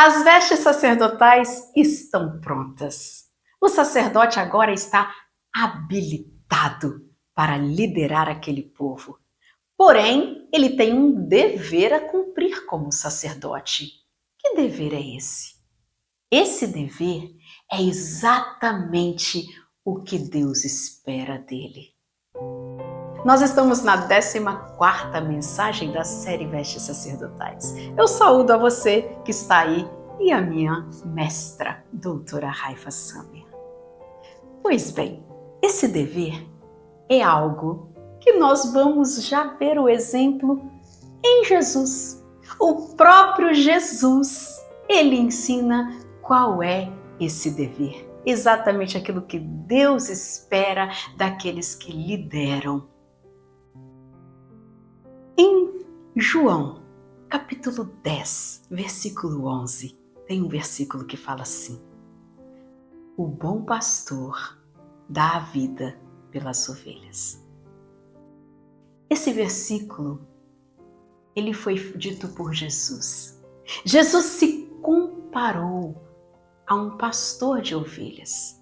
As vestes sacerdotais estão prontas. O sacerdote agora está habilitado para liderar aquele povo. Porém, ele tem um dever a cumprir como sacerdote. Que dever é esse? Esse dever é exatamente o que Deus espera dele. Nós estamos na 14ª mensagem da série Vestes Sacerdotais. Eu saúdo a você que está aí e a minha mestra, doutora Raifa Samia. Pois bem, esse dever é algo que nós vamos já ver o exemplo em Jesus. O próprio Jesus, ele ensina qual é esse dever. Exatamente aquilo que Deus espera daqueles que lideram. Em João, capítulo 10, versículo 11, tem um versículo que fala assim: o bom pastor dá a vida pelas ovelhas. Esse versículo, ele foi dito por Jesus. Jesus se comparou a um pastor de ovelhas.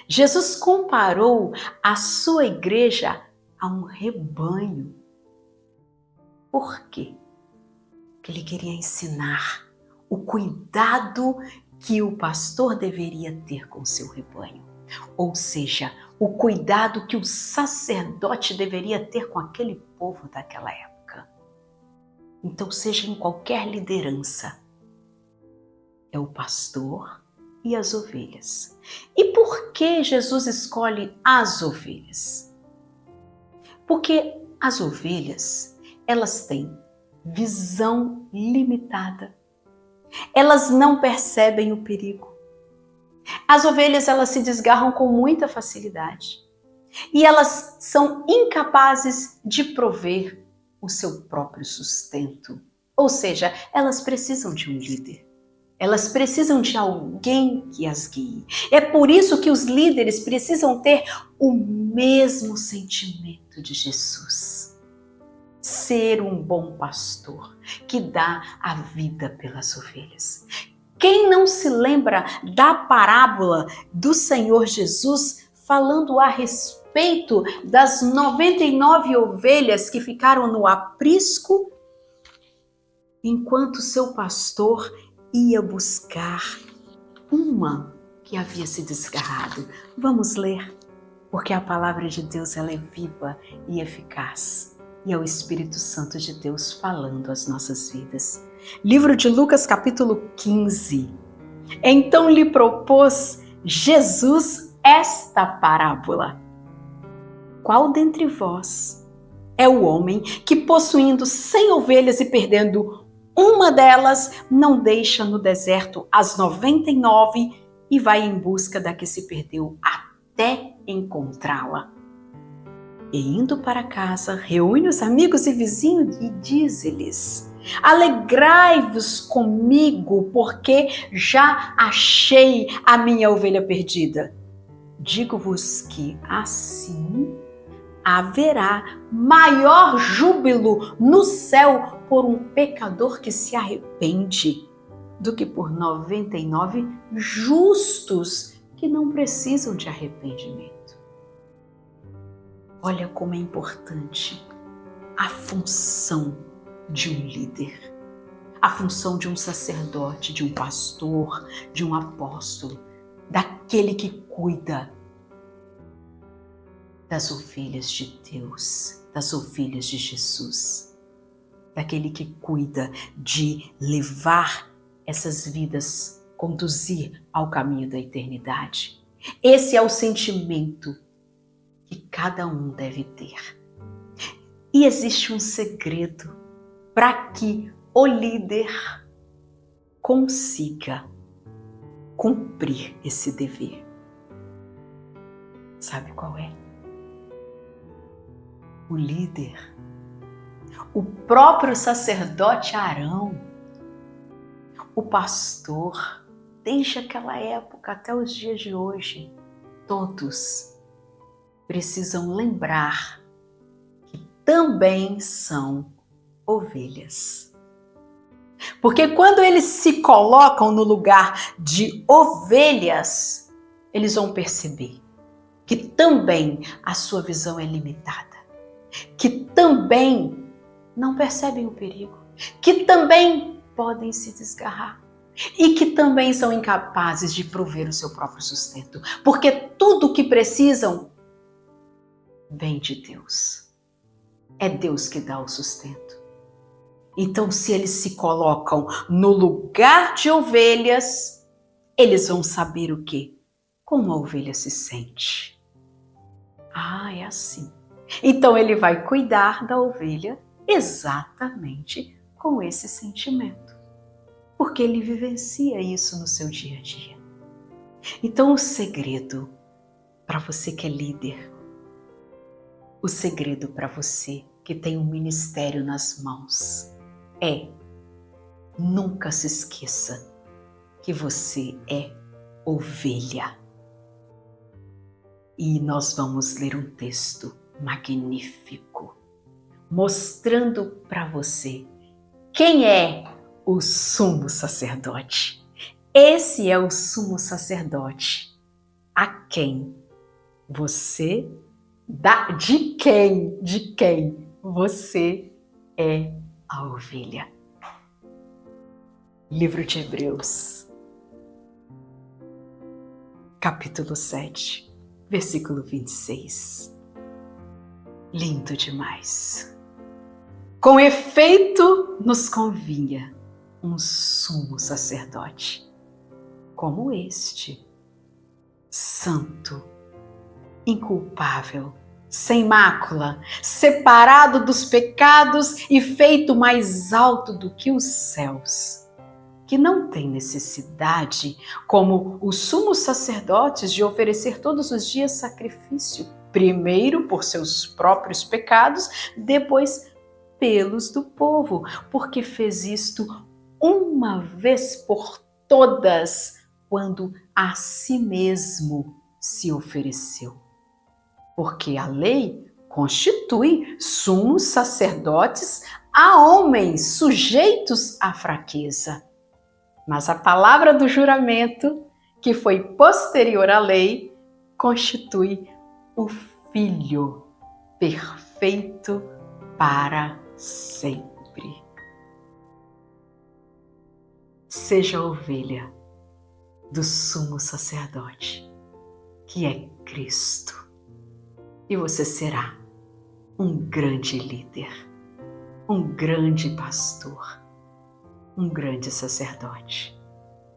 Jesus comparou a sua igreja a um rebanho. Por quê? Porque ele queria ensinar o cuidado que o pastor deveria ter com seu rebanho. Ou seja, o cuidado que o sacerdote deveria ter com aquele povo daquela época. Então, seja em qualquer liderança, é o pastor e as ovelhas. E por que Jesus escolhe as ovelhas? Porque as ovelhas, elas têm visão limitada. Elas não percebem o perigo. As ovelhas, elas se desgarram com muita facilidade. E elas são incapazes de prover o seu próprio sustento. Ou seja, elas precisam de um líder. Elas precisam de alguém que as guie. É por isso que os líderes precisam ter o mesmo sentimento de Jesus. Ser um bom pastor que dá a vida pelas ovelhas. Quem não se lembra da parábola do Senhor Jesus falando a respeito das 99 ovelhas que ficaram no aprisco enquanto seu pastor ia buscar uma que havia se desgarrado? Vamos ler, porque a palavra de Deus, ela é viva e eficaz. E é o Espírito Santo de Deus falando às nossas vidas. Livro de Lucas, capítulo 15. Então lhe propôs Jesus esta parábola: qual dentre vós é o homem que, possuindo 100 ovelhas e perdendo uma delas, não deixa no deserto as 99 e vai em busca da que se perdeu até encontrá-la? E indo para casa, reúne os amigos e vizinhos e diz-lhes: alegrai-vos comigo, porque já achei a minha ovelha perdida. Digo-vos que assim haverá maior júbilo no céu por um pecador que se arrepende do que por 99 justos que não precisam de arrependimento. Olha como é importante a função de um líder, a função de um sacerdote, de um pastor, de um apóstolo, daquele que cuida das ovelhas de Deus, das ovelhas de Jesus, daquele que cuida de levar essas vidas, conduzir ao caminho da eternidade. Esse é o sentimento que cada um deve ter. E existe um segredo para que o líder consiga cumprir esse dever. Sabe qual é? O líder, o próprio sacerdote Arão, o pastor, desde aquela época até os dias de hoje, todos precisam lembrar que também são ovelhas. Porque quando eles se colocam no lugar de ovelhas, eles vão perceber que também a sua visão é limitada, que também não percebem o perigo, que também podem se desgarrar e que também são incapazes de prover o seu próprio sustento, porque tudo o que precisam vem de Deus. É Deus que dá o sustento. Então, se eles se colocam no lugar de ovelhas, eles vão saber o quê? Como a ovelha se sente. Ah, é assim. Então, ele vai cuidar da ovelha exatamente com esse sentimento, porque ele vivencia isso no seu dia a dia. Então, o segredo para você que é líder, o segredo para você que tem um ministério nas mãos é: nunca se esqueça que você é ovelha. E nós vamos ler um texto magnífico, mostrando para você quem é o sumo sacerdote. Esse é o sumo sacerdote a quem você de quem você é a ovelha. Livro de Hebreus, capítulo 7, versículo 26. Lindo demais. Com efeito, nos convinha um sumo sacerdote como este, santo, inculpável, sem mácula, separado dos pecados e feito mais alto do que os céus, que não tem necessidade, como os sumos sacerdotes, de oferecer todos os dias sacrifício, primeiro por seus próprios pecados, depois pelos do povo, porque fez isto uma vez por todas, quando a si mesmo se ofereceu. Porque a lei constitui sumos sacerdotes a homens sujeitos à fraqueza. Mas a palavra do juramento, que foi posterior à lei, constitui o Filho perfeito para sempre. Seja a ovelha do sumo sacerdote, que é Cristo, e você será um grande líder, um grande pastor, um grande sacerdote,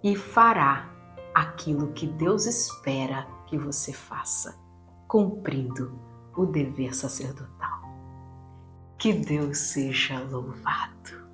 e fará aquilo que Deus espera que você faça, cumprindo o dever sacerdotal. Que Deus seja louvado.